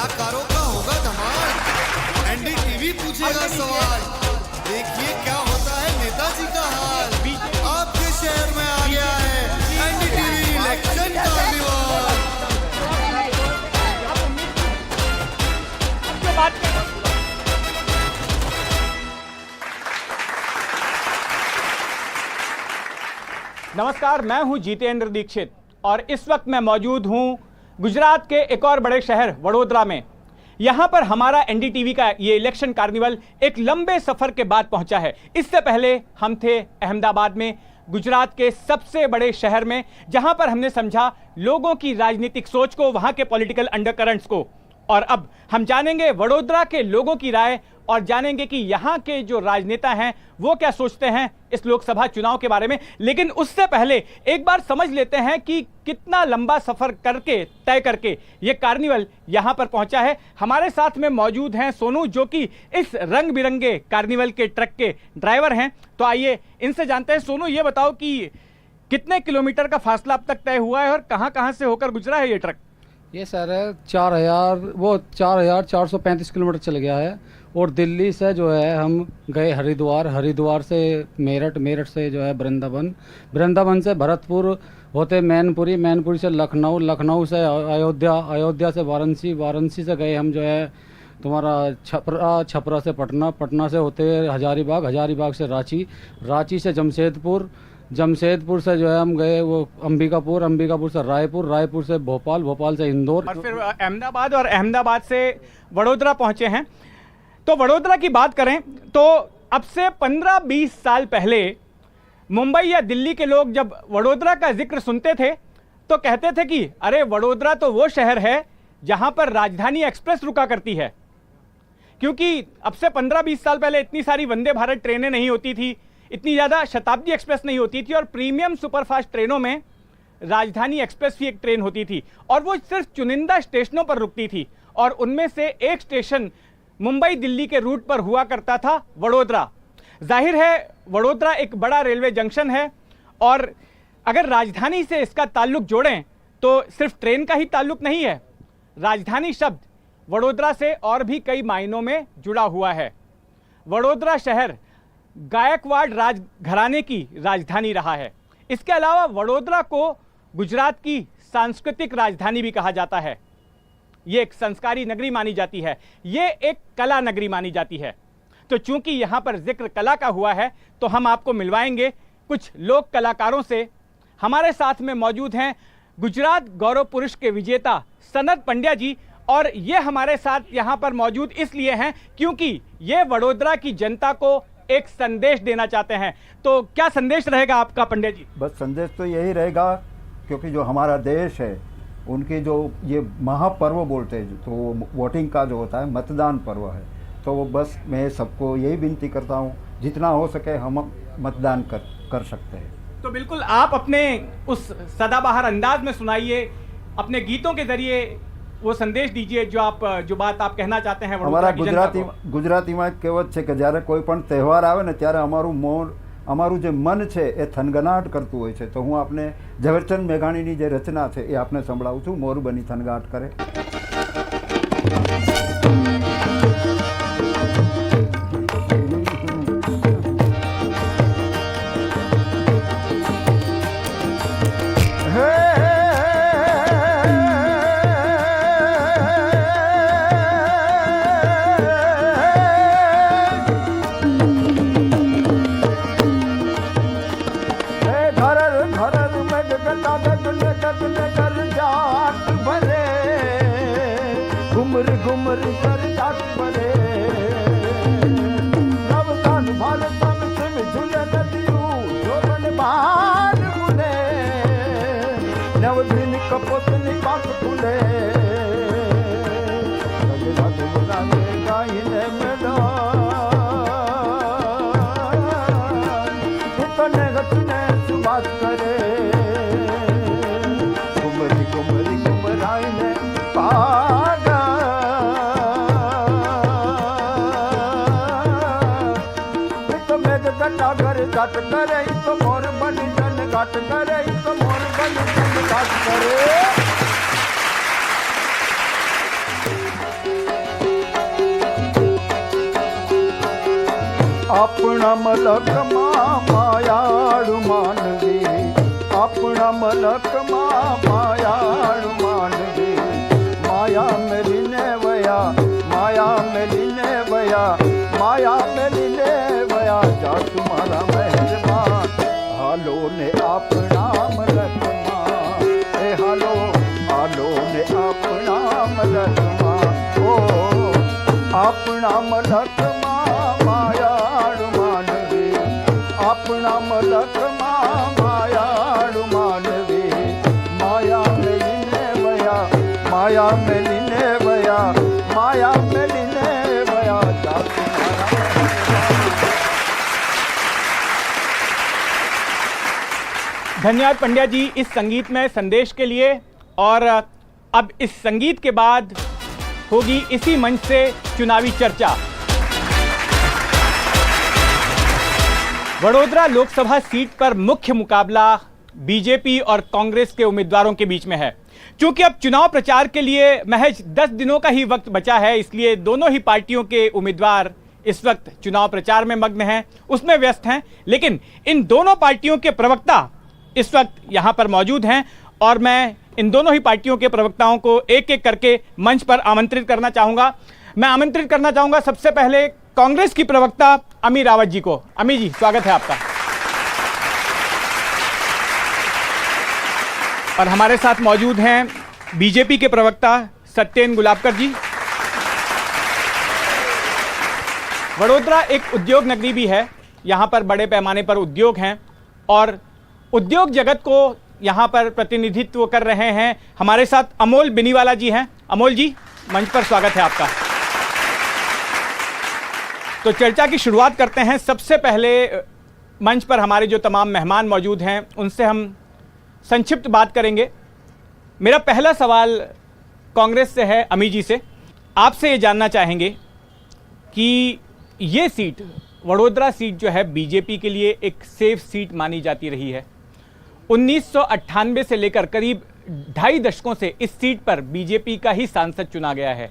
कलाकारों का होगा धमाल। एनडीटीवी पूछेगा सवाल, देखिए क्या होता है नेताजी का हाल। आपके शहर में आ गया है एनडीटीवी इलेक्शन कार्निवल। नमस्कार, मैं हूं जितेंद्र दीक्षित और इस वक्त मैं मौजूद हूं गुजरात के एक और बड़े शहर वडोदरा में। यहां पर हमारा एनडीटीवी का ये इलेक्शन कार्निवल एक लंबे सफर के बाद पहुंचा है। इससे पहले हम थे अहमदाबाद में, गुजरात के सबसे बड़े शहर में, जहां पर हमने समझा लोगों की राजनीतिक सोच को, वहां के पॉलिटिकल अंडरकरंट्स को। और अब हम जानेंगे वडोदरा के लोगों की राय और जानेंगे कि यहाँ के जो राजनेता हैं वो क्या सोचते हैं इस लोकसभा चुनाव के बारे में। लेकिन उससे पहले एक बार समझ लेते हैं कि कितना लंबा सफर करके तय करके ये कार्निवल यहाँ पर पहुंचा है। हमारे साथ में मौजूद हैं सोनू, जो कि इस रंग बिरंगे कार्निवल के ट्रक के ड्राइवर हैं। तो आइए इनसे जानते हैं। सोनू, ये बताओ कि कितने किलोमीटर का फासला अब तक तय हुआ है और कहाँ से होकर गुजरा है ये ट्रक? ये सर 4,435 किलोमीटर चल गया है। और दिल्ली से जो है हम गए हरिद्वार से मेरठ, मेरठ से जो है वृंदावन से भरतपुर होते मैनपुरी से लखनऊ से अयोध्या से वाराणसी से गए हम जो है तुम्हारा छपरा से पटना से होते हजारीबाग से रांची से जमशेदपुर से जो है हम गए वो अंबिकापुर से रायपुर से भोपाल से इंदौर और फिर अहमदाबाद, और अहमदाबाद से वडोदरा पहुंचे हैं। तो वडोदरा की बात करें तो अब से 15-20 साल पहले मुंबई या दिल्ली के लोग जब वडोदरा का जिक्र सुनते थे तो कहते थे कि अरे वडोदरा तो वो शहर है जहां पर राजधानी एक्सप्रेस रुका करती है। क्योंकि अब से 15-20 साल पहले इतनी सारी वंदे भारत ट्रेनें नहीं होती थी, इतनी ज़्यादा शताब्दी एक्सप्रेस नहीं होती थी, और प्रीमियम सुपरफास्ट ट्रेनों में राजधानी एक्सप्रेस भी एक ट्रेन होती थी और वो सिर्फ चुनिंदा स्टेशनों पर रुकती थी। और उनमें से एक स्टेशन मुंबई दिल्ली के रूट पर हुआ करता था वडोदरा। जाहिर है वडोदरा एक बड़ा रेलवे जंक्शन है और अगर राजधानी से इसका ताल्लुक जोड़ें तो सिर्फ ट्रेन का ही ताल्लुक नहीं है। राजधानी शब्द वडोदरा से और भी कई मायनों में जुड़ा हुआ है। वडोदरा शहर गायकवाड़ राजघराने की राजधानी रहा है। इसके अलावा वडोदरा को गुजरात की सांस्कृतिक राजधानी भी कहा जाता है। ये एक संस्कारी नगरी मानी जाती है, ये एक कला नगरी मानी जाती है। तो चूंकि यहां पर जिक्र कला का हुआ है तो हम आपको मिलवाएंगे कुछ लोक कलाकारों से। हमारे साथ में मौजूद हैं गुजरात गौरव पुरुष के विजेता सनत पंड्या जी, और ये हमारे साथ यहां पर मौजूद इसलिए हैं क्योंकि ये वडोदरा की जनता को एक संदेश देना चाहते हैं। तो क्या संदेश रहेगा आपका पंड्या जी? बस संदेश तो यही रहेगा, क्योंकि जो हमारा देश है उनके जो ये महापर्व बोलते हैं तो वोटिंग का जो होता है मतदान पर्व है, तो बस मैं सबको यही विनती करता हूँ जितना हो सके हम मतदान कर सकते हैं। तो बिल्कुल आप अपने उस सदाबहार अंदाज में सुनाइए, अपने गीतों के जरिए वो संदेश दीजिए जो बात आप कहना चाहते हैं। हमारा गुजराती में कहेवत है कि જ્યારે કોઈ પણ તહેવાર આવે ને ત્યારે અમારું જે મન છે એ થનગનાટ કરતું હોય છે। તો હું આપને ઝવેરચંદ મેઘાણીની જે રચના છે એ આપને સંભળાવું છું, મોર બની થનગાટ કરે। घुमर कर जाट भरे नवकान भारतन सिम झुले नदियों जोरन बाहर मुने नवदिन कपोत निपात फूले रात बुलावे गाइने मैदान इतने गतने सुबात करे घुमरी घुमरी घुमराई ने पागा घाट करे तो मोर बनी जन घाट करे तो मोर बनी जन घाट करे। अपना मलक मायाळु मानवी, अपना मलक मायाळु मानवी, माया मेलिने वया, माया मेलिने वया, माया मेलिने वया, जा तुम्हारा मेहरबान हालो ने अपना मलक मां, ए हालो हालो ने अपना मलक मां, ओ अपना मलक मायाळु मानवी, अपना मलक मायाळु मानवी, माया मेलिने वया, माया मेलिने वया, माया मेलिने वया, जा तुम्हारा धन्यवाद पंड्या जी इस संगीतमय संदेश के लिए। और अब इस संगीत के बाद होगी इसी मंच से चुनावी चर्चा। वडोदरा लोकसभा सीट पर मुख्य मुकाबला बीजेपी और कांग्रेस के उम्मीदवारों के बीच में है। क्योंकि अब चुनाव प्रचार के लिए महज 10 दिनों का ही वक्त बचा है, इसलिए दोनों ही पार्टियों के उम्मीदवार इस वक्त चुनाव प्रचार में मग्न हैं, उसमें व्यस्त हैं। लेकिन इन दोनों पार्टियों के प्रवक्ता इस वक्त यहां पर मौजूद हैं और मैं इन दोनों ही पार्टियों के प्रवक्ताओं को एक एक करके मंच पर आमंत्रित करना चाहूंगा। मैं आमंत्रित करना चाहूंगा सबसे पहले कांग्रेस की प्रवक्ता अमी रावत जी को। अमी जी, स्वागत है आपका। और हमारे साथ मौजूद हैं बीजेपी के प्रवक्ता सत्येन गुलाबकर जी। वडोदरा एक उद्योग नगरी भी है, यहाँ पर बड़े पैमाने पर उद्योग हैं और उद्योग जगत को यहाँ पर प्रतिनिधित्व कर रहे हैं हमारे साथ अमोल बिनीवाला जी हैं। अमोल जी, मंच पर स्वागत है आपका। तो चर्चा की शुरुआत करते हैं। सबसे पहले मंच पर हमारे जो तमाम मेहमान मौजूद हैं उनसे हम संक्षिप्त बात करेंगे। मेरा पहला सवाल कांग्रेस से है, अमी जी से। आपसे ये जानना चाहेंगे कि ये सीट, वडोदरा सीट जो है बीजेपी के लिए एक सेफ सीट मानी जाती रही है। 1998 से लेकर करीब 2.5 दशकों से इस सीट पर बीजेपी का ही सांसद चुना गया है।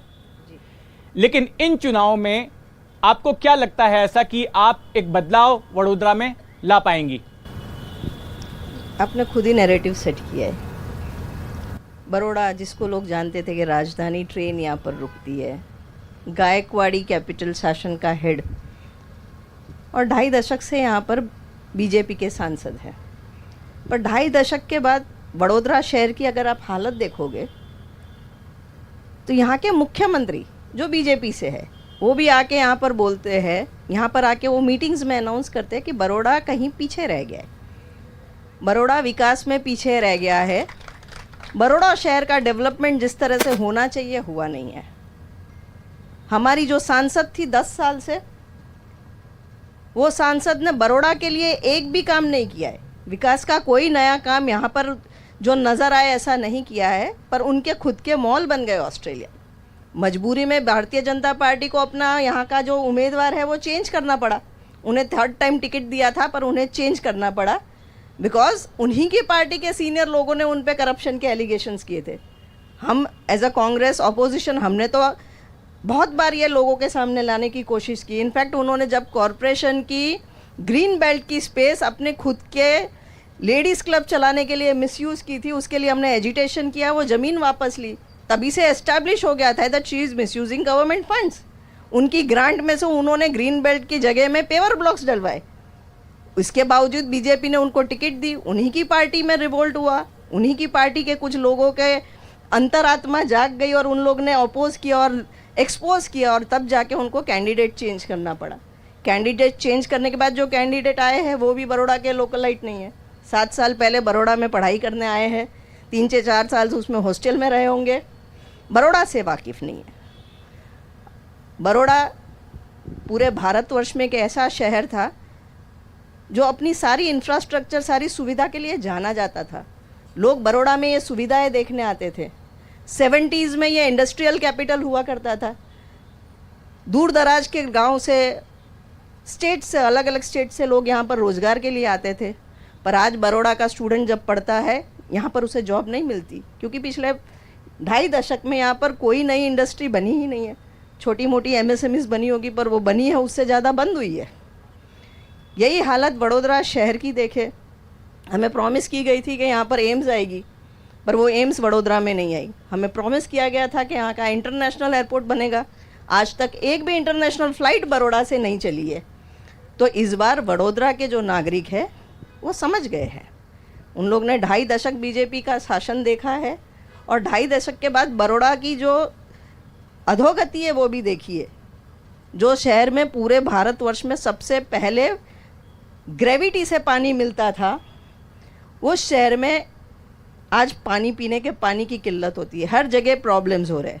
लेकिन इन चुनावों में आपको क्या लगता है ऐसा कि आप एक बदलाव वडोदरा में ला पाएंगी? आपने खुद ही नैरेटिव सेट किया है। बड़ौदा, जिसको लोग जानते थे कि राजधानी ट्रेन यहाँ पर रुकती है, गायकवाड़ी कैपिटल शासन का हेड, और 2.5 दशक से यहाँ पर बीजेपी के सांसद हैं। पर 2.5 दशक के बाद वडोदरा शहर की अगर आप हालत देखोगे तो यहाँ के मुख्यमंत्री जो बीजेपी से है वो भी आके यहाँ पर बोलते हैं, यहाँ पर आके वो मीटिंग्स में अनाउंस करते हैं कि बड़ौदा कहीं पीछे रह गया है, बड़ौदा विकास में पीछे रह गया है, बड़ौदा शहर का डेवलपमेंट जिस तरह से होना चाहिए हुआ नहीं है। हमारी जो सांसद थी 10 साल से, वो सांसद ने बड़ौदा के लिए एक भी काम नहीं किया है। विकास का कोई नया काम यहाँ पर जो नज़र आए ऐसा नहीं किया है। पर उनके खुद के मॉल बन गए ऑस्ट्रेलिया। मजबूरी में भारतीय जनता पार्टी को अपना यहाँ का जो उम्मीदवार है वो चेंज करना पड़ा। उन्हें 3rd टाइम टिकट दिया था पर उन्हें चेंज करना पड़ा बिकॉज उन्हीं की पार्टी के सीनियर लोगों ने उन पे करप्शन के एलिगेशंस किए थे। हम एज अ कांग्रेस ऑपोजिशन हमने तो बहुत बार ये लोगों के सामने लाने की कोशिश की। इनफैक्ट उन्होंने जब कॉरपोरेशन की ग्रीन बेल्ट की स्पेस अपने खुद के लेडीज़ क्लब चलाने के लिए मिसयूज़ की थी, उसके लिए हमने एजिटेशन किया, वो ज़मीन वापस ली। तभी से एस्टैब्लिश हो गया था that she is misusing government funds. उनकी ग्रांट में से उन्होंने ग्रीन बेल्ट की जगह में पेवर ब्लॉक्स डलवाए। इसके बावजूद बीजेपी ने उनको टिकट दी। उन्हीं की पार्टी में रिवोल्ट हुआ, उन्हीं की पार्टी के कुछ लोगों के अंतरात्मा जाग गई और उन लोग ने अपोज किया और एक्सपोज किया और तब जाके उनको कैंडिडेट चेंज करना पड़ा। कैंडिडेट चेंज करने के बाद जो कैंडिडेट आए हैं वो भी बड़ौदा के लोकलाइट नहीं है। 7 साल पहले बड़ौदा में पढ़ाई करने आए हैं, 3 से 4 साल से उसमें हॉस्टल में रहे होंगे, बड़ौदा से वाकिफ़ नहीं है। बड़ौदा पूरे भारतवर्ष में एक ऐसा शहर था जो अपनी सारी इंफ्रास्ट्रक्चर, सारी सुविधा के लिए जाना जाता था। लोग बड़ौदा में ये सुविधाएं देखने आते थे। 70s में ये इंडस्ट्रियल कैपिटल हुआ करता था। दूर दराज के गांव से, स्टेट से, अलग अलग स्टेट से लोग यहाँ पर रोज़गार के लिए आते थे। पर आज बड़ौदा का स्टूडेंट जब पढ़ता है यहाँ पर उसे जॉब नहीं मिलती, क्योंकि पिछले 2.5 दशक में यहाँ पर कोई नई इंडस्ट्री बनी ही नहीं है। छोटी मोटी MSMEs बनी होगी पर वो बनी है उससे ज़्यादा बंद हुई है। यही हालत वडोदरा शहर की देखे। हमें प्रॉमिस की गई थी कि यहाँ पर एम्स आएगी, पर वो एम्स वडोदरा में नहीं आई। हमें प्रॉमिस किया गया था कि यहाँ का इंटरनेशनल एयरपोर्ट बनेगा, आज तक एक भी इंटरनेशनल फ़्लाइट बड़ौदा से नहीं चली है। तो इस बार वडोदरा के जो नागरिक है वो समझ गए हैं। उन लोग ने 2.5 दशक बीजेपी का शासन देखा है और 2.5 दशक के बाद बड़ौदा की जो अधोगति है वो भी देखी है। जो शहर में पूरे भारतवर्ष में सबसे पहले ग्रेविटी से पानी मिलता था, उस शहर में आज पानी पीने के पानी की किल्लत होती है, हर जगह प्रॉब्लम्स हो रहे हैं।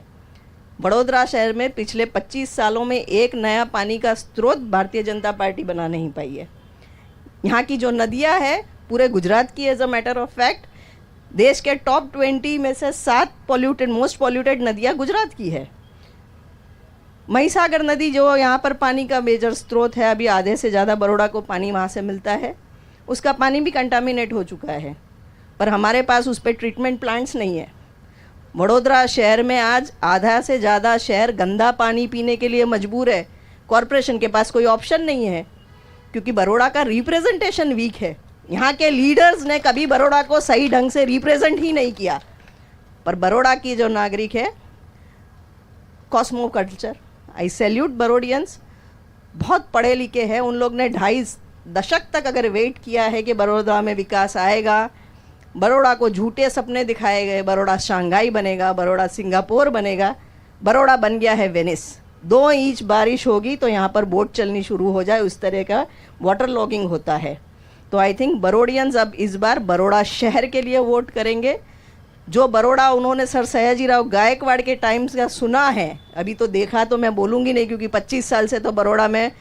वडोदरा शहर में पिछले 25 सालों में एक नया पानी का स्रोत भारतीय जनता पार्टी बना नहीं पाई है। यहाँ की जो नदियाँ हैं पूरे गुजरात की, as a matter of fact देश के टॉप 20 में से 7 मोस्ट पॉल्यूटेड नदियाँ गुजरात की है। महिसागर नदी जो यहाँ पर पानी का मेजर स्रोत है, अभी आधे से ज़्यादा बड़ौदा को पानी वहाँ से मिलता है, उसका पानी भी कंटामिनेट हो चुका है, पर हमारे पास उस पर ट्रीटमेंट प्लांट्स नहीं है। वडोदरा शहर में आज आधा से ज़्यादा शहर गंदा पानी पीने के लिए मजबूर है। कॉरपोरेशन के पास कोई ऑप्शन नहीं है क्योंकि बड़ौदा का रिप्रेजेंटेशन वीक है। यहाँ के लीडर्स ने कभी बड़ौदा को सही ढंग से रिप्रेजेंट ही नहीं किया। पर बड़ौदा की जो नागरिक है, कॉस्मो कल्चर, आई सैल्यूट बरोडियंस, बहुत पढ़े लिखे हैं। उन लोग ने 2.5 दशक तक अगर वेट किया है कि बड़ौदा में विकास आएगा, बड़ौदा को झूठे सपने दिखाए गए, बड़ौदा शंघाई बनेगा, बड़ौदा सिंगापुर बनेगा, बड़ौदा बन गया है वेनिस। 2 इंच बारिश होगी तो यहाँ पर बोट चलनी शुरू हो जाए, उस तरह का वाटर लॉगिंग होता है। तो आई थिंक बरोडियंस अब इस बार बड़ौदा शहर के लिए वोट करेंगे। जो बड़ौदा उन्होंने सर सयाजीराव गायकवाड़ के टाइम्स का सुना है, अभी तो देखा तो मैं बोलूँगी नहीं क्योंकि 25 साल से तो बड़ौदा में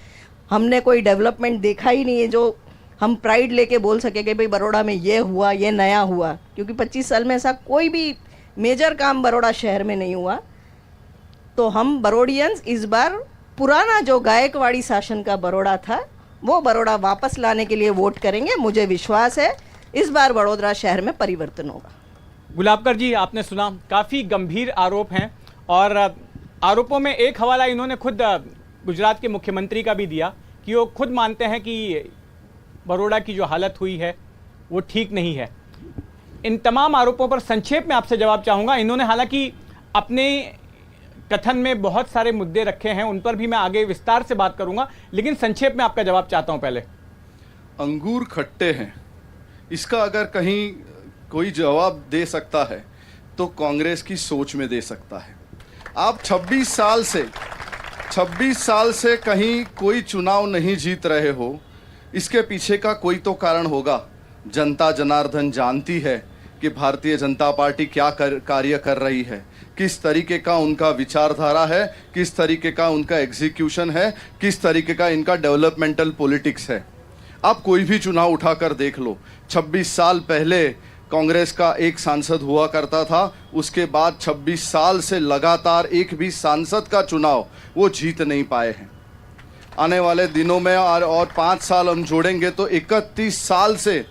हमने कोई डेवलपमेंट देखा ही नहीं है जो हम प्राइड लेके बोल सके कि भाई बड़ौदा में ये हुआ, ये नया हुआ, क्योंकि 25 साल में ऐसा कोई भी मेजर काम बड़ौदा शहर में नहीं हुआ। तो हम बरोडियंस इस बार पुराना जो गायकवाड़ी शासन का बड़ौदा था वो बड़ौदा वापस लाने के लिए वोट करेंगे। मुझे विश्वास है इस बार वडोदरा शहर में परिवर्तन होगा। गुलाबकर जी, आपने सुना, काफ़ी गंभीर आरोप हैं और आरोपों में एक हवाला इन्होंने खुद गुजरात के मुख्यमंत्री का भी दिया कि वो खुद मानते हैं कि बड़ौदा की जो हालत हुई है वो ठीक नहीं है। इन तमाम आरोपों पर संक्षेप में आपसे जवाब चाहूँगा। इन्होंने हालांकि अपने कथन में बहुत सारे मुद्दे रखे हैं, उन पर भी मैं आगे विस्तार से बात करूंगा, लेकिन संक्षेप में आपका जवाब चाहता हूं। पहले, अंगूर खट्टे हैं, इसका अगर कहीं कोई जवाब दे सकता है तो कांग्रेस की सोच में दे सकता है। आप 26 साल से कहीं कोई चुनाव नहीं जीत रहे हो, इसके पीछे का कोई तो कारण होगा। जनता जनार्दन जानती है कि भारतीय जनता पार्टी क्या कार्य कर रही है, किस तरीके का उनका विचारधारा है, किस तरीके का उनका एग्जीक्यूशन है, किस तरीके का इनका डेवलपमेंटल पॉलिटिक्स है। आप कोई भी चुनाव उठाकर देख लो, 26 साल पहले कांग्रेस का एक सांसद हुआ करता था, उसके बाद 26 साल से लगातार एक भी सांसद का चुनाव वो जीत नहीं पाए हैं। आने वाले दिनों में और 5 साल हम जोड़ेंगे तो 31 साल से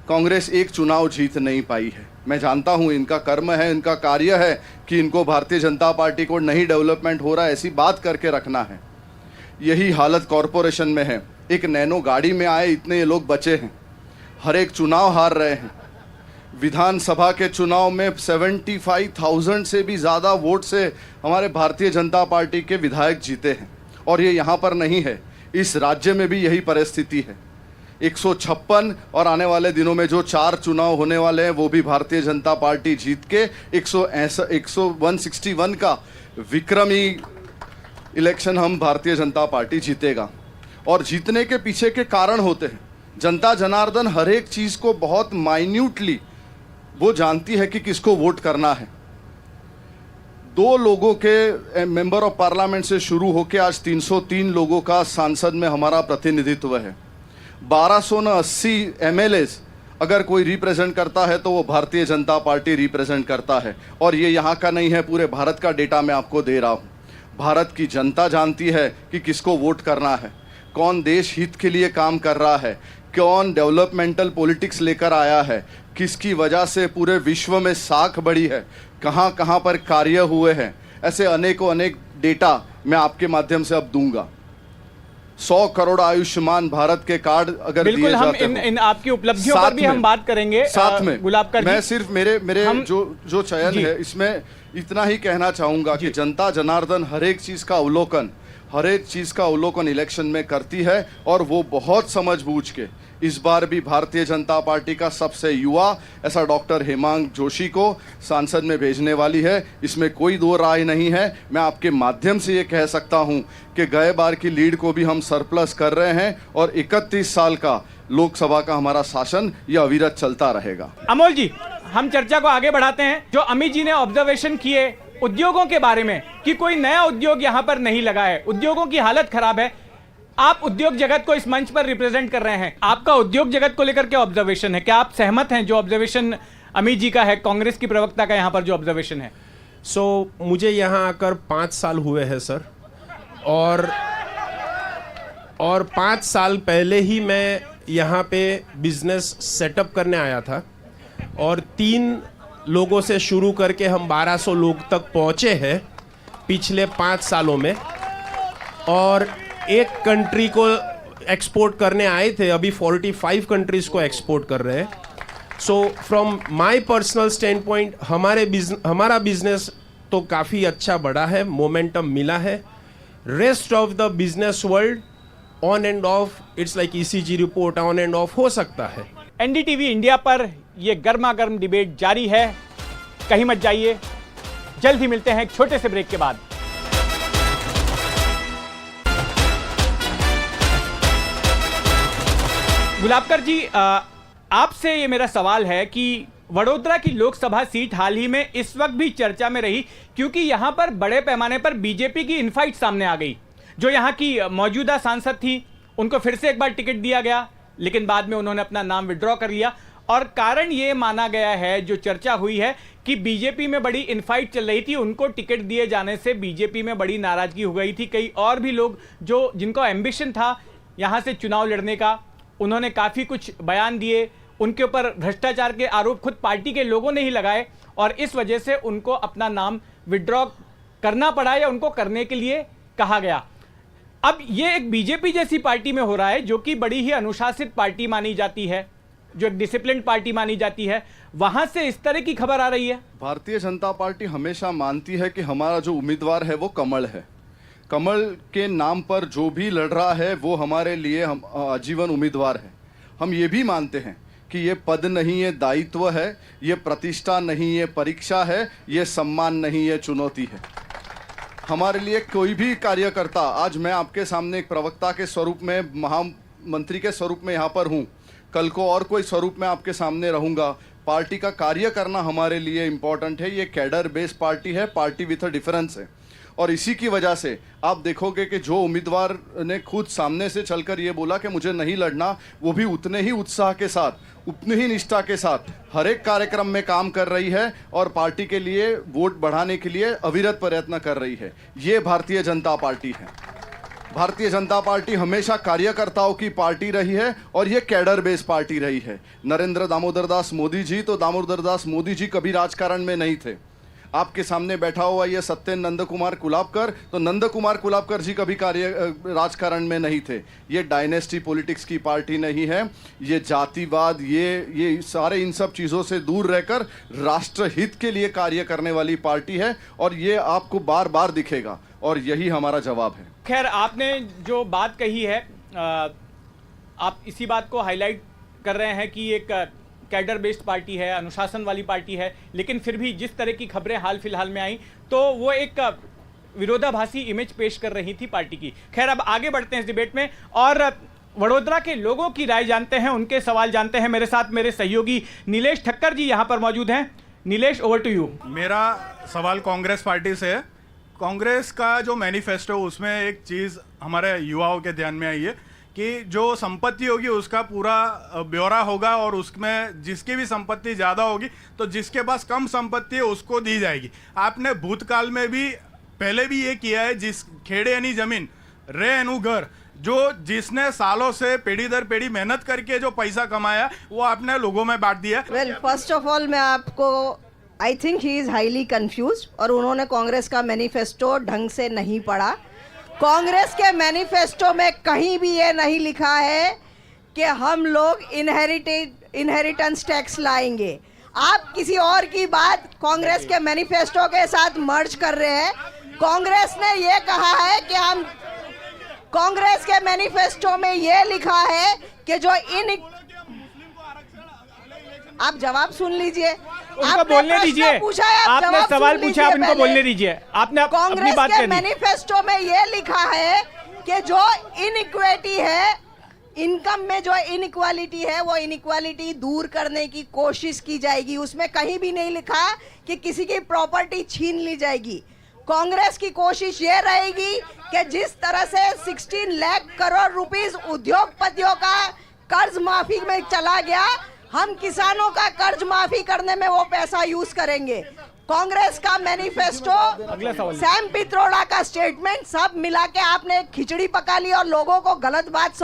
कांग्रेस एक चुनाव जीत नहीं पाई है। मैं जानता हूं इनका कर्म है, इनका कार्य है कि इनको भारतीय जनता पार्टी को नहीं डेवलपमेंट हो रहा है ऐसी बात करके रखना है। यही हालत कॉरपोरेशन में है। एक नैनो गाड़ी में आए इतने ये लोग बचे हैं, हर एक चुनाव हार रहे हैं। विधानसभा के चुनाव में 75,000 से भी ज़्यादा वोट से हमारे भारतीय जनता पार्टी के विधायक जीते हैं, और ये यहाँ पर नहीं है, इस राज्य में भी यही परिस्थिति है। 156 और आने वाले दिनों में जो 4 चुनाव होने वाले हैं वो भी भारतीय जनता पार्टी जीत के 161 का विक्रमी इलेक्शन हम भारतीय जनता पार्टी जीतेगा। और जीतने के पीछे के कारण होते हैं। जनता जनार्दन हर एक चीज़ को बहुत माइन्यूटली वो जानती है कि किसको वोट करना है। 2 लोगों के मेंबर ऑफ पार्लियामेंट से शुरू होकर आज 303 लोगों का सांसद में हमारा प्रतिनिधित्व है। 1280 MLAs अगर कोई रिप्रेजेंट करता है तो वो भारतीय जनता पार्टी रिप्रेजेंट करता है। और ये यहाँ का नहीं है, पूरे भारत का डेटा मैं आपको दे रहा हूँ। भारत की जनता जानती है कि किसको वोट करना है, कौन देश हित के लिए काम कर रहा है, कौन डेवलपमेंटल पॉलिटिक्स लेकर आया है, किसकी वजह से पूरे विश्व में साख बढ़ी है, कहाँ कहाँ पर कार्य हुए हैं। ऐसे अनेकों अनेक डेटा मैं आपके माध्यम से अब दूंगा। 100 करोड़ आयुष्मान भारत के कार्ड अगर दिए बिल्कुल, हम जाते हो, इन आपकी उपलब्धियों पर साथ भी में- हम बात करेंगे। साथ में गुलाबकर मैं जी, सिर्फ मेरे हम- जो चयन जी। है इसमें इतना ही कहना चाहूंगा कि जनता जनार्दन हर एक चीज का अवलोकन इलेक्शन में करती है, और वो बहुत समझ बूझ के इस बार भी भारतीय जनता पार्टी का सबसे युवा ऐसा डॉक्टर हेमांग जोशी को सांसद में भेजने वाली है। इसमें कोई दो राय नहीं है। मैं आपके माध्यम से ये कह सकता हूं कि गए बार की लीड को भी हम सरप्लस कर रहे हैं, और 31 साल का लोकसभा का हमारा शासन ये अविरत चलता रहेगा। अमोल जी, हम चर्चा को आगे बढ़ाते हैं। जो अमित जी ने ऑब्जर्वेशन किए उद्योगों के बारे में कि कोई नया उद्योग यहां पर नहीं लगा है, उद्योगों की हालत खराब है। आप उद्योग जगत को इस मंच पर रिप्रेजेंट कर रहे हैं, आपका उद्योग जगत को लेकर क्या ऑब्जर्वेशन है? क्या आप सहमत हैं जो ऑब्जर्वेशन अमित जी का है, कांग्रेस की प्रवक्ता का यहां पर जो ऑब्जर्वेशन है? मुझे यहाँ आकर 5 साल हुए हैं सर, और 5 साल पहले ही मैं यहाँ पे बिजनेस सेटअप करने आया था, और 3 लोगों से शुरू करके हम 1200 लोग तक पहुँचे हैं पिछले 5 सालों में, और एक कंट्री को एक्सपोर्ट करने आए थे, अभी 45 कंट्रीज को एक्सपोर्ट कर रहे हैं। So from my personal stand point हमारा बिजनेस तो काफ़ी अच्छा बढ़ा है, मोमेंटम मिला है। Rest of the business world on end of, it's like ECG report on end of हो सकता है। NDTV इंडिया पर यह गर्मा गर्म डिबेट जारी है, कहीं मत जाइए, जल्द ही मिलते हैं एक छोटे से ब्रेक के बाद। गुलाबकर जी, आपसे ये मेरा सवाल है कि वडोदरा की लोकसभा सीट हाल ही में इस वक्त भी चर्चा में रही, क्योंकि यहां पर बड़े पैमाने पर बीजेपी की इनफाइट सामने आ गई। जो यहां की मौजूदा सांसद थी उनको फिर से एक बार टिकट दिया गया, लेकिन बाद में उन्होंने अपना नाम विड्रॉ कर लिया, और कारण ये माना गया है, जो चर्चा हुई है, कि बीजेपी में बड़ी इनफाइट चल रही थी, उनको टिकट दिए जाने से बीजेपी में बड़ी नाराजगी हो गई थी। कई और भी लोग जिनको एम्बिशन था यहां से चुनाव लड़ने का, उन्होंने काफ़ी कुछ बयान दिए, उनके ऊपर भ्रष्टाचार के आरोप खुद पार्टी के लोगों ने ही लगाए, और इस वजह से उनको अपना नाम विड्रॉ करना पड़ा या उनको करने के लिए कहा गया। अब ये एक बीजेपी जैसी पार्टी में हो रहा है, जो कि बड़ी ही अनुशासित पार्टी मानी जाती है, जो एक डिसिप्लिन पार्टी मानी जाती है, वहां से इस तरह की खबर आ रही है। भारतीय जनता पार्टी हमेशा मानती है कि हमारा जो उम्मीदवार है वो कमल है। कमल के नाम पर जो भी लड़ रहा है वो हमारे लिए आजीवन उम्मीदवार है। हम ये भी मानते हैं कि ये पद नहीं, ये दायित्व है, ये प्रतिष्ठा नहीं, ये परीक्षा है, ये सम्मान नहीं, ये चुनौती है। हमारे लिए कोई भी कार्यकर्ता, आज मैं आपके सामने एक प्रवक्ता के स्वरूप में, महामंत्री के स्वरूप में यहाँ पर हूँ, कल को और कोई स्वरूप में आपके सामने रहूँगा। पार्टी का कार्य करना हमारे लिए इम्पॉर्टेंट है। ये कैडर बेस्ड पार्टी है, पार्टी विथ अ डिफरेंस है, और इसी की वजह से आप देखोगे कि जो उम्मीदवार ने खुद सामने से चलकर ये बोला कि मुझे नहीं लड़ना, वो भी उतने ही उत्साह के साथ, उतनी ही निष्ठा के साथ हर एक कार्यक्रम में काम कर रही है, और पार्टी के लिए वोट बढ़ाने के लिए अविरत प्रयत्न कर रही है। ये भारतीय जनता पार्टी है। भारतीय जनता पार्टी हमेशा कार्यकर्ताओं की पार्टी रही है, और ये कैडर बेस्ड पार्टी रही है। नरेंद्र दामोदर दास मोदी जी, तो दामोदर दास मोदी जी कभी राजकारण में नहीं थे। आपके सामने बैठा हुआ ये सत्येंद्र नंद कुमार कुलाबकर, तो नंद कुमार कुलाबकर जी कभी राजकारण में नहीं थे। ये डायनेस्टी पॉलिटिक्स की पार्टी नहीं है। ये जातिवाद, ये सारे इन सब चीज़ों से दूर रहकर राष्ट्रहित के लिए कार्य करने वाली पार्टी है, और ये आपको बार बार दिखेगा, और यही हमारा जवाब है। खैर, आपने जो बात कही है, आप इसी बात को हाईलाइट कर रहे हैं कि एक कैडर बेस्ड पार्टी है, अनुशासन वाली पार्टी है, लेकिन फिर भी जिस तरह की खबरें हाल फिलहाल में आई, तो वो एक विरोधाभासी इमेज पेश कर रही थी पार्टी की। खैर, अब आगे बढ़ते हैं इस डिबेट में, और वडोदरा के लोगों की राय जानते हैं, उनके सवाल जानते हैं। मेरे साथ मेरे सहयोगी नीलेश ठक्कर जी यहाँ पर मौजूद हैं। Nilesh, over to you. मेरा सवाल कांग्रेस पार्टी से है। कांग्रेस का जो मैनिफेस्टो, उसमें एक चीज़ हमारे युवाओं के ध्यान में आई है कि जो संपत्ति होगी उसका पूरा ब्यौरा होगा, और उसमें जिसकी भी संपत्ति ज़्यादा होगी तो जिसके पास कम संपत्ति है उसको दी जाएगी। आपने भूतकाल में भी पहले भी ये किया है, जिस खेड़े यानी ज़मीन, रे एनु घर, जिसने सालों से पीढ़ी दर पीढ़ी मेहनत करके जो पैसा कमाया वो आपने लोगों में बांट दिया। वेल, फर्स्ट ऑफ ऑल मैं आपको, I think he is highly confuse, और उन्होंने कांग्रेस का मैनिफेस्टो ढंग से नहीं पढ़ा। कांग्रेस के मैनिफेस्टो में कहीं भी ये नहीं लिखा है कि हम लोग इनहेरिटेंस टैक्स लाएंगे। आप किसी और की बात कांग्रेस के मैनिफेस्टो के साथ मर्ज कर रहे हैं। कांग्रेस ने ये कहा है कि हम, कांग्रेस के मैनिफेस्टो में ये लिखा है कि जो आप जवाब सुन लीजिए, उनको बोलने दीजिए। आपने सवाल पूछा, आप इनको बोलने दीजिए। आपने अपनी बात कांग्रेस के कह दी। मैनिफेस्टो में ये लिखा है कि जो इनइक्वालिटी है, इनकम में जो इनइक्वालिटी है, वो इनइक्वालिटी दूर करने की कोशिश की जाएगी। उसमें कहीं भी नहीं लिखा कि किसी की प्रॉपर्टी छीन ली जाएगी। कांग्रेस की कोशिश ये रहेगी कि जिस तरह से 16 लाख करोड़ रुपीस उद्योगपतियों का कर्ज माफी में चला गया, हम किसानों का कर्ज माफी करने में वो पैसा यूज करेंगे। कांग्रेस का मैनिफेस्टो, सैम पित्रोड़ा का स्टेटमेंट, सब मिला के आपने एक खिचड़ी पका ली और लोगों को गलत बात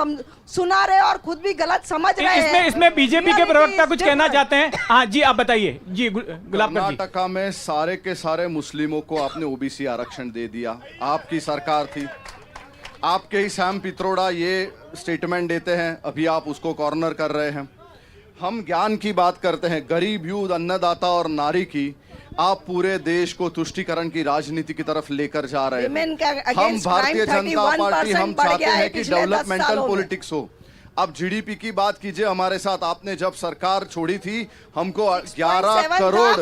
सुना रहे और खुद भी गलत समझ रहे हैं। इसमें बीजेपी के प्रवक्ता कुछ कहना चाहते हैं। हाँ जी, आप बताइए जी। गुलाब जी, कर्नाटका में सारे के सारे मुस्लिमों को आपने ओबीसी आरक्षण दे दिया, आपकी सरकार थी। आपके ही सैम पित्रोड़ा ये स्टेटमेंट देते हैं, अभी आप उसको कॉर्नर कर रहे हैं। हम ज्ञान की बात करते हैं, गरीब यूथ, अन्नदाता और नारी की। आप पूरे देश को तुष्टीकरण की राजनीति की तरफ लेकर जा रहे हैं। हम भारतीय जनता पार्टी, हम चाहते हैं कि डेवलपमेंटल पॉलिटिक्स हो। अब जीडीपी की बात कीजिए हमारे साथ। आपने जब सरकार छोड़ी थी, हमको 11 करोड़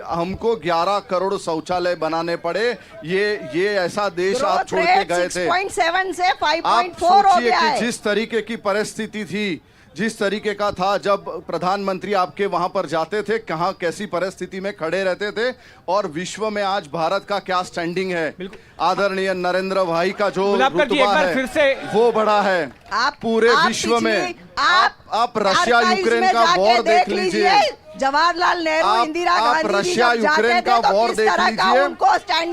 हमको 11 करोड़ शौचालय बनाने पड़े। ये ऐसा देश आप छोड़ के गए थे। 6.7 से 5.4 आप सोचिए कि जिस तरीके की परिस्थिति थी, जिस तरीके का था, जब प्रधानमंत्री आपके वहां पर जाते थे, कहां कैसी परिस्थिति में खड़े रहते थे, और विश्व में आज भारत का क्या स्टैंडिंग है। आदरणीय नरेंद्र भाई का जो रुतबा है फिर से वो बड़ा है पूरे विश्व में। आप रशिया यूक्रेन का वॉर देख लीजिए, जवाहरलाल नेहरू, इंदिरा गांधी, आप रशिया यूक्रेन का वॉर देख लीजिए।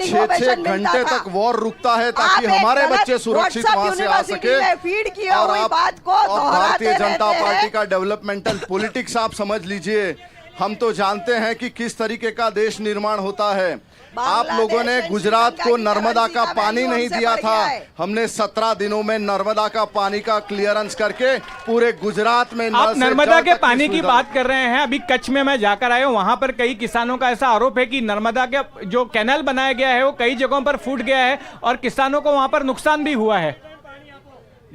6-6 घंटे तक वॉर रुकता है ताकि हमारे बच्चे सुरक्षित वहां से आ सके। और भारतीय जनता पार्टी का डेवलपमेंटल पॉलिटिक्स आप समझ लीजिए। हम तो जानते हैं कि किस तरीके का देश निर्माण होता है। आप लोगों ने गुजरात को नर्मदा का पानी नहीं दिया था, हमने 17 दिनों में नर्मदा का पानी का क्लियरेंस करके पूरे गुजरात में आप नर्मदा के पानी की बात कर रहे हैं। अभी कच्छ में मैं जाकर आया हूं, वहां पर कई किसानों का ऐसा आरोप है कि नर्मदा का जो कैनाल बनाया गया है वो कई जगहों पर फूट गया है और किसानों को वहां पर नुकसान भी हुआ है।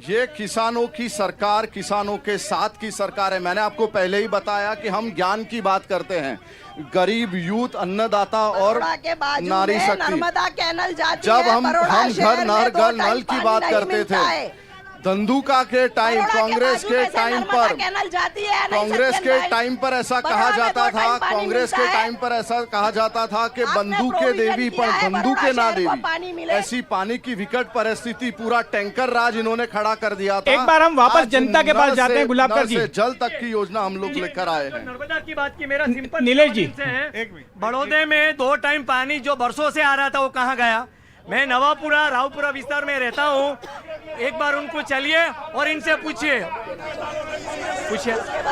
ये किसानों की सरकार, किसानों के साथ की सरकार है। मैंने आपको पहले ही बताया कि हम ज्ञान की बात करते हैं। गरीब यूथ, अन्नदाता और नारी शक्ति। जब हम घर नल की बात करते थे, धंधुका के टाइम, कांग्रेस के टाइम पर, कांग्रेस के टाइम पर ऐसा कहा जाता था, कांग्रेस के टाइम पर ऐसा कहा जाता था कि बंदूकें देवी पर बंदूकें ना देवी। ऐसी पानी की विकट परिस्थिति, पूरा टैंकर राज इन्होंने खड़ा कर दिया था। एक बार हम वापस जनता के पास जाते हैं। गुलाबकर जी, जल तक की योजना हम लोग लेकर आए हैं। नर्मदा की बात की, मेरा सिंपल नीलेश जी, बड़ौदे में 2 टाइम पानी जो बरसों से आ रहा था वो कहाँ गया? मैं नवापुरा रावपुरा विस्तार में रहता हूँ। एक बार उनको चलिए और इनसे पूछिए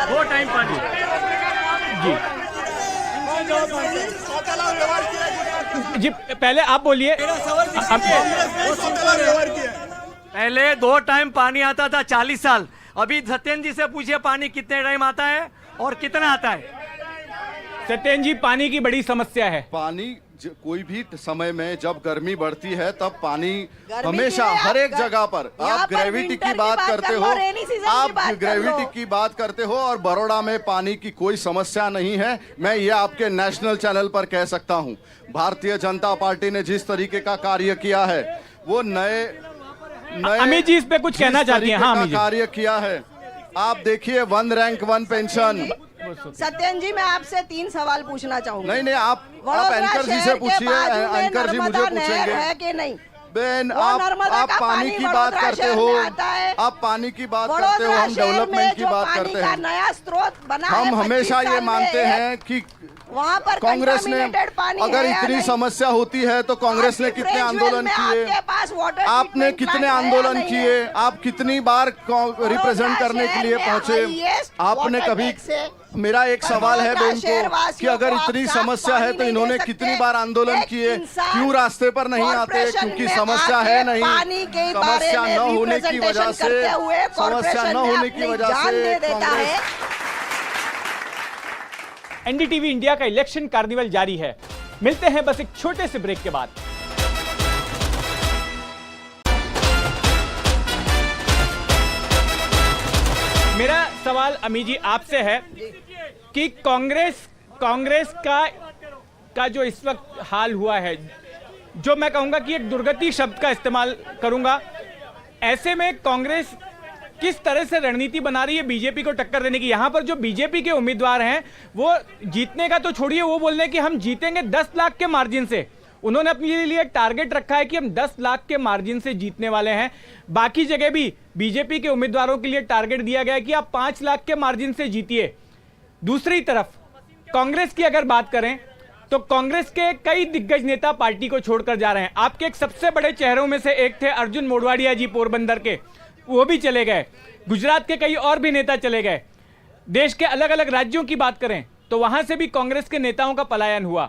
2 टाइम पानी जी पहले आप बोलिए। पहले 2 टाइम पानी आता था 40 साल। अभी सत्येंद्र जी से पूछिए पानी कितने टाइम आता है और कितना आता है। सत्येंद्र जी, पानी की बड़ी समस्या है। पानी कोई भी समय में जब गर्मी बढ़ती है तब पानी हमेशा हर एक जगह पर, आप ग्रेविटी की बात करते हो, आप ग्रेविटी की बात करते हो, और बड़ौदा में पानी की कोई समस्या नहीं है। मैं ये आपके नेशनल चैनल पर कह सकता हूँ। भारतीय जनता पार्टी ने जिस तरीके का कार्य किया है, वो नए अमित जी इस पे कुछ कहना चाहती हैं? हाँ, कार्य किया है। आप देखिए 1 रैंक 1 पेंशन। सत्येंद्र जी, मैं आपसे 3 सवाल पूछना चाहूंगा। नहीं, आप एंकर जी से पूछिए। एंकर जी मुझे पूछेंगे है कि नहीं। बेन, आप पानी की बात करते हो, आप पानी की बात करते हो, हम डेवलपमेंट की बात करते हैं। नया स्रोत बना है। हम हमेशा ये मानते हैं कि वहाँ पर कांग्रेस ने, अगर इतनी समस्या होती है तो कांग्रेस ने कितने आंदोलन किए, आपने कितने आंदोलन किए, आप कितनी बार रिप्रेजेंट करने के लिए पहुंचे, आपने कभी मेरा एक सवाल है बहन को कि अगर इतनी समस्या है तो इन्होंने कितनी बार आंदोलन किए, क्यों रास्ते पर नहीं आते? क्योंकि समस्या है नहीं, समस्या न होने की वजह से, समस्या न होने की वजह से कांग्रेस। एनडीटीवी इंडिया का इलेक्शन कार्निवल जारी है। मिलते हैं बस एक छोटे से ब्रेक के बाद। मेरा सवाल अमी जी आपसे है कि कांग्रेस का जो इस वक्त हाल हुआ है, जो मैं कहूंगा कि एक दुर्गति शब्द का इस्तेमाल करूंगा, ऐसे में कांग्रेस किस तरह से रणनीति बना रही है बीजेपी को टक्कर देने की? यहां पर जो बीजेपी के उम्मीदवार हैं वो जीतने का तो छोड़िए, वो बोल रहे हैं कि हम जीतेंगे 10 लाख के मार्जिन से। उन्होंने अपने लिए एक टारगेट रखा है कि हम 10 लाख के मार्जिन से जीतने वाले हैं। बाकी जगह भी बीजेपी के उम्मीदवारों के लिए टारगेट दिया गया है कि आप 5 लाख के मार्जिन से जीतिए। दूसरी तरफ कांग्रेस की अगर बात करें तो कांग्रेस के कई दिग्गज नेता पार्टी को छोड़कर जा रहे हैं। आपके एक सबसे बड़े चेहरों में से एक थे अर्जुन मोढवाडिया जी पोरबंदर के, वो भी चले गए। गुजरात के कई और भी नेता चले गए। देश के अलग अलग राज्यों की बात करें तो वहां से भी कांग्रेस के नेताओं का पलायन हुआ।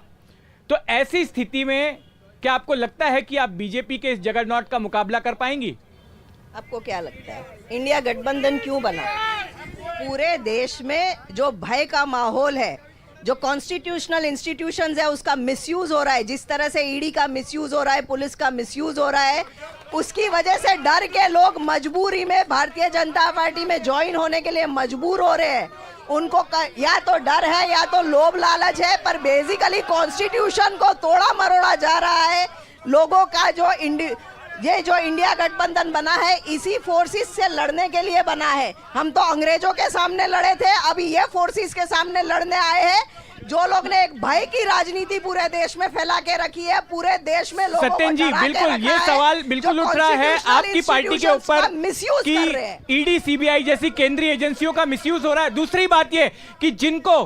तो ऐसी स्थिति में क्या आपको लगता है कि आप बीजेपी के इस जगरनॉट का मुकाबला कर पाएंगी? आपको क्या लगता है इंडिया गठबंधन क्यों बना? पूरे देश में जो भय का माहौल है, जो कॉन्स्टिट्यूशनल इंस्टीट्यूशंस है, उसका मिसयूज हो रहा है। जिस तरह से ईडी का मिसयूज हो रहा है, पुलिस का मिसयूज हो रहा है, उसकी वजह से डर के लोग मजबूरी में भारतीय जनता पार्टी में ज्वाइन होने के लिए मजबूर हो रहे हैं। उनको या तो डर है या तो लोभ लालच है, पर बेसिकली कॉन्स्टिट्यूशन को तोड़ा मरोड़ा जा रहा है। लोगों का जो इंडिया गठबंधन बना है इसी फोर्सेस से लड़ने के लिए बना है। हम तो अंग्रेजों के सामने लड़े थे, अभी ये फोर्सेस के सामने लड़ने आए हैं। जो लोग ने एक भय की राजनीति पूरे देश में फैला के रखी है, पूरे देश में लोगों सत्यन जी बिल्कुल ये सवाल बिल्कुल उठ रहा है आपकी पार्टी के ऊपर कि ईडी सीबीआई जैसी केंद्रीय एजेंसियों का मिसयूज हो रहा है। दूसरी बात ये कि जिनको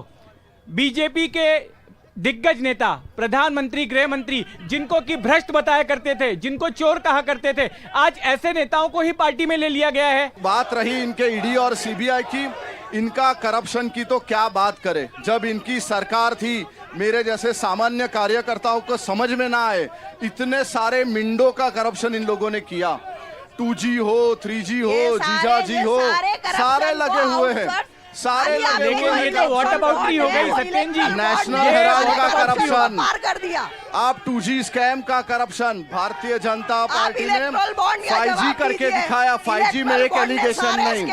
बीजेपी के दिग्गज नेता, प्रधानमंत्री, गृह मंत्री, जिनको कि भ्रष्ट बताया करते थे, जिनको चोर कहा करते थे, आज ऐसे नेताओं को ही पार्टी में ले लिया गया है। बात रही इनके ईडी और सीबीआई की, इनका करप्शन की तो क्या बात करें। जब इनकी सरकार थी, मेरे जैसे सामान्य कार्यकर्ताओं को समझ में ना आए, इतने सारे मिंडो का करप्शन इन लोगों ने किया। 2G हो, 3G हो, जीजा जी हो, सारे लगे हुए हैं, सारे लगे हुए हैं। ये तो व्हाट अबाउट ही हो गई सत्यन जी। नेशनल हेराल्ड का करप्शन, कर दिया आप 2G स्कैम का करप्शन, भारतीय जनता पार्टी ने 5G करके दिखाया। 5G में एक एलिगेशन नहीं।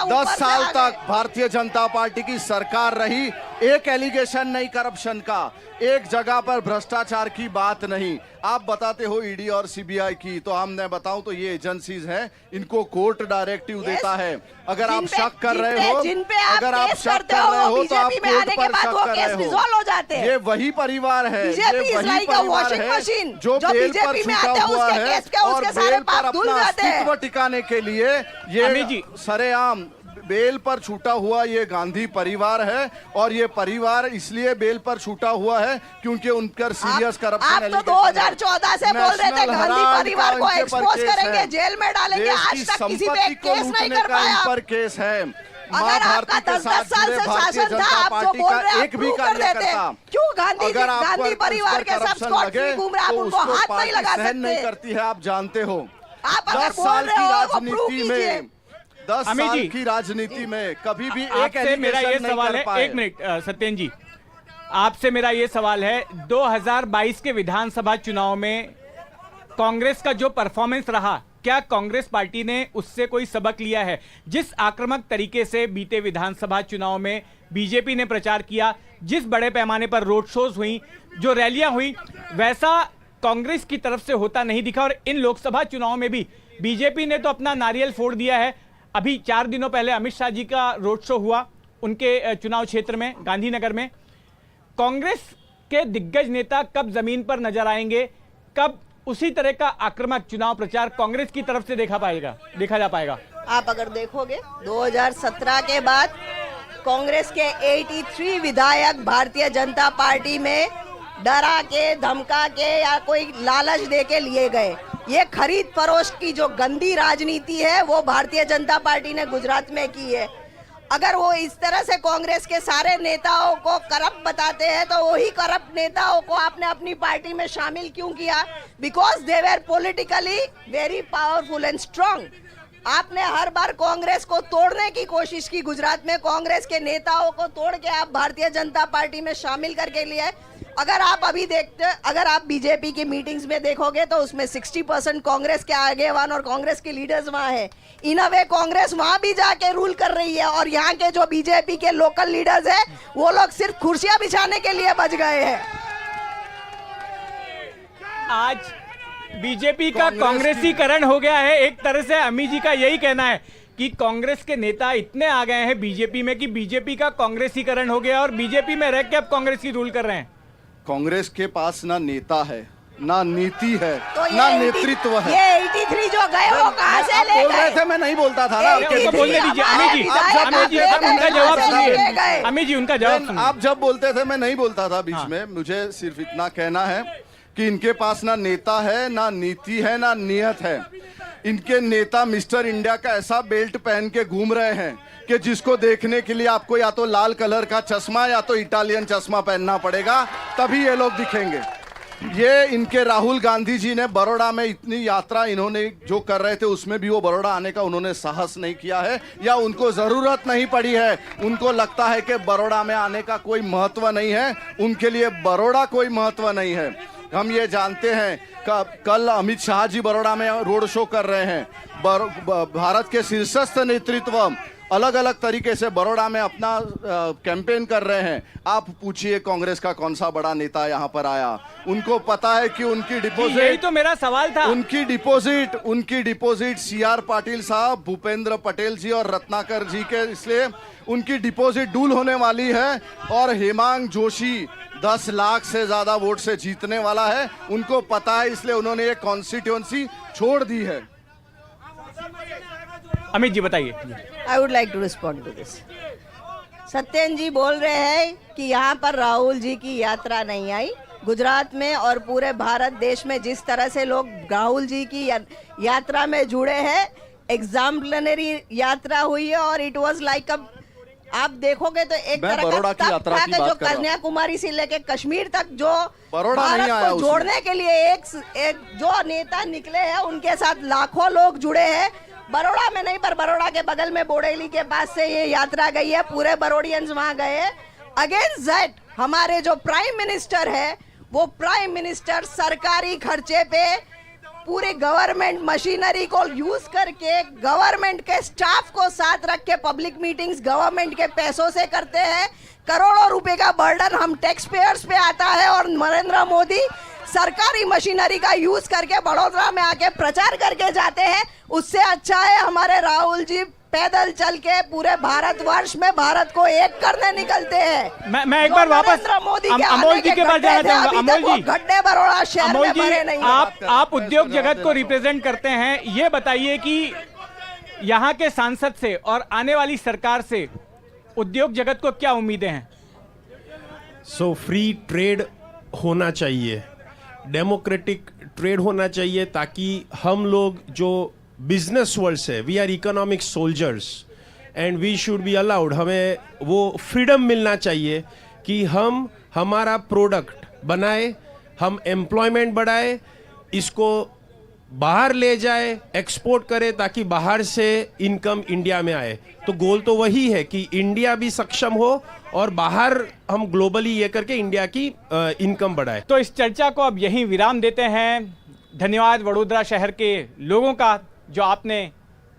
10 साल तक भारतीय जनता पार्टी की सरकार रही, एक एलिगेशन नहीं करप्शन का, एक जगह पर भ्रष्टाचार की बात नहीं। आप बताते हो ईडी और सीबीआई की, तो हम मैं बताऊं तो ये एजेंसीज हैं, इनको कोर्ट डायरेक्टिव देता है। अगर आप शक कर रहे हो, अगर आप शक कर रहे हो तो आप कोर्ट पर शक कर रहे हो। ये वही परिवार है, ये वही परिवार है जो बेल पर छूटा हुआ है और बेल पर अपना अस्तित्व टिकाने के लिए ये सरेआम बेल पर छूटा हुआ ये गांधी परिवार है। और ये परिवार इसलिए बेल पर छूटा हुआ है क्योंकि उन पर सीरियस करप्शन आप तो 2014 से बोल रहे थे गांधी परिवार को एक्सपोज करेंगे, जेल में डालेंगे, आज तक किसी पे केस नहीं कर पाया। इन पर केस है। अगर आपका 10 साल से शासन था, आप तो बोल रहे हैं क्यों कर देते? क्यों गांधी परिवार के सब स्कॉट फ्री घूम रहे, आप उनको हाथ नहीं लगा सकते? नहीं करती है, आप जानते हो। आप 10 साल की राजनीति में 10 साल की राजनीति में कभी भी एक मेरा ये सवाल है, एक मिनट सत्यन जी, आपसे मेरा ये सवाल है, 2022 के विधानसभा चुनाव में कांग्रेस का जो परफॉर्मेंस रहा, क्या कांग्रेस पार्टी ने उससे कोई सबक लिया है? जिस आक्रामक तरीके से बीते विधानसभा चुनाव में बीजेपी ने प्रचार किया, जिस बड़े पैमाने पर रोड शोज हुई, जो रैलियां हुई, वैसा कांग्रेस की तरफ से होता नहीं दिखा। और इन लोकसभा चुनाव में भी बीजेपी ने तो अपना नारियल फोड़ दिया है। अभी 4 दिनों पहले अमित शाह जी का रोड शो हुआ उनके चुनाव क्षेत्र में, गांधीनगर में। कांग्रेस के दिग्गज नेता कब जमीन पर नजर आएंगे? कब उसी तरह का आक्रामक चुनाव प्रचार कांग्रेस की तरफ से देखा जा पाएगा? आप अगर देखोगे 2017 के बाद कांग्रेस के 83 विधायक भारतीय जनता पार्टी में डरा के, धमका के या कोई लालच दे के लिए गए। ये खरीद फरोख्त की जो गंदी राजनीति है वो भारतीय जनता पार्टी ने गुजरात में की है। अगर वो इस तरह से कांग्रेस के सारे नेताओं को करप्ट बताते हैं तो वही करप्ट नेताओं को आपने अपनी पार्टी में शामिल क्यों किया? Because they were politically very powerful and strong. आपने हर बार कांग्रेस को तोड़ने की कोशिश की, गुजरात में कांग्रेस के नेताओं को तोड़ के आप भारतीय जनता पार्टी में शामिल करके लिए। अगर आप अभी अगर आप बीजेपी की मीटिंग्स में देखोगे तो उसमें 60% कांग्रेस के आगेवान और कांग्रेस के लीडर्स वहां है। इन अ वे कांग्रेस वहां भी जाके रूल कर रही है और यहाँ के जो बीजेपी के लोकल लीडर्स है वो लोग सिर्फ कुर्सियां बिछाने के लिए बच गए हैं। आज बीजेपी का कांग्रेसीकरण हो गया है। एक तरह से अमित जी का यही कहना है कि कांग्रेस के नेता इतने आ गए हैं बीजेपी में कि बीजेपी का कांग्रेसीकरण हो गया और बीजेपी में रह के अब कांग्रेस की रूल कर रहे हैं। कांग्रेस के पास ना नेता है, ना नीति है, तो ना नेतृत्व है। ये 83 जो गए वो कहां से ले बोल रहे गए? थे, मैं नहीं बोलता था ना। उनको बोलने दीजिए अमित जी, उनका जवाब सुनिए। अमित जी उनका जवाब सुनिए। आप जब बोलते थे मैं नहीं बोलता था बीच में। मुझे सिर्फ इतना कहना है कि इनके पास ना नेता है, ना नीति है, ना नियत है। इनके नेता मिस्टर इंडिया का ऐसा बेल्ट पहन के घूम रहे हैं कि जिसको देखने के लिए आपको या तो लाल कलर का चश्मा या तो इटालियन चश्मा पहनना पड़ेगा, तभी ये लोग दिखेंगे। ये इनके राहुल गांधी जी ने बड़ौदा में इतनी यात्रा इन्होंने जो कर रहे थे उसमें भी वो बड़ौदा आने का उन्होंने साहस नहीं किया है या उनको जरूरत नहीं पड़ी है। उनको लगता है कि बड़ौदा में आने का कोई महत्व नहीं है, उनके लिए बड़ौदा कोई महत्व नहीं है। हम ये जानते हैं कल अमित शाह जी बड़ौदा में रोड शो कर रहे हैं। भारत के शीर्षस्थ नेतृत्व अलग अलग तरीके से बड़ौदा में अपना कैंपेन कर रहे हैं। आप पूछिए कांग्रेस का कौन सा बड़ा नेता यहाँ पर आया? उनको पता है कि उनकी डिपॉजिट, यही तो मेरा सवाल था, उनकी डिपॉजिट CR पाटिल साहब, भूपेंद्र पटेल जी और रत्नाकर जी के, इसलिए उनकी डिपॉजिट डूल होने वाली है। और हेमांग जोशी 10 लाख से ज्यादा वोट से जीतने वाला है, उनको पता है, इसलिए उन्होंने ये कॉन्स्टिट्यूएंसी छोड़ दी है। अमित जी बताइए। I would like to respond to this. Satyendra ji बोल रहे हैं कि यहाँ पर राहुल जी की यात्रा नहीं आई। गुजरात में और पूरे भारत देश में जिस तरह से लोग राहुल जी की यात्रा में जुड़े हैं, एग्जाम्पलरी यात्रा हुई है और इट वाज लाइक आप देखोगे तो एक तरह का तप था कि जो कन्याकुमारी से लेके कश्मीर तक जो भारत को जोड़ने के लिए एक जो नेता निकले हैं उनके साथ लाखों लोग जुड़े हैं। बड़ौदा में नहीं पर बड़ौदा के बगल में बोडेली के पास से ये यात्रा गई है, पूरे बड़ौडियंस वहां गए। अगेंस्ट दैट हमारे जो प्राइम मिनिस्टर है वो प्राइम मिनिस्टर सरकारी खर्चे पे पूरे गवर्नमेंट मशीनरी को यूज करके गवर्नमेंट के स्टाफ को साथ रख के पब्लिक मीटिंग्स गवर्नमेंट के पैसों से करते हैं। करोड़ों रुपए का बर्डन हम टैक्स पेयर्स पे आता है और नरेंद्र मोदी सरकारी मशीनरी का यूज करके बड़ौदा में आके प्रचार करके जाते हैं। उससे अच्छा है हमारे राहुल जी पैदल चल के पूरे भारतवर्ष में भारत को एक करने निकलते हैं। मैं एक बार वापस अमोल जी के पास जाना चाहूंगा। अमोल जी, गड्ढे बड़ौदा शहर में भरे नहीं। आप उद्योग जगत को रिप्रेजेंट करते हैं, ये बताइए कि यहाँ के सांसद से और आने वाली सरकार से उद्योग जगत को क्या उम्मीदें हैं? सो फ्री ट्रेड होना चाहिए, डेमोक्रेटिक ट्रेड होना चाहिए, ताकि हम लोग जो बिजनेस वर्ल्ड से, we are economic soldiers and we should be allowed, हमें वो फ्रीडम मिलना चाहिए कि हम हमारा प्रोडक्ट बनाए, हम एम्प्लॉयमेंट बढ़ाए, इसको बाहर ले जाए, एक्सपोर्ट करे, ताकि बाहर से इनकम इंडिया में आए। तो गोल तो वही है कि इंडिया भी सक्षम हो और बाहर हम ग्लोबली ये करके इंडिया की इनकम बढ़ाए। तो इस चर्चा को अब यहीं विराम देते हैं। धन्यवाद वडोदरा शहर के लोगों का जो आपने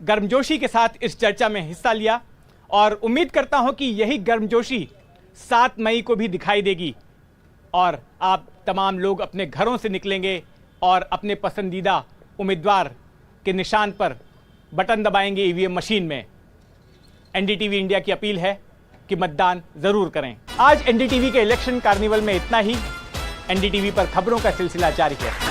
गर्मजोशी के साथ इस चर्चा में हिस्सा लिया, और उम्मीद करता हूं कि यही गर्मजोशी 7 मई को भी दिखाई देगी और आप तमाम लोग अपने घरों से निकलेंगे और अपने पसंदीदा उम्मीदवार के निशान पर बटन दबाएंगे ईवीएम मशीन में। एनडीटीवी इंडिया की अपील है कि मतदान जरूर करें। आज एनडीटीवी के इलेक्शन कार्निवल में इतना ही। एनडीटीवी पर खबरों का सिलसिला जारी है।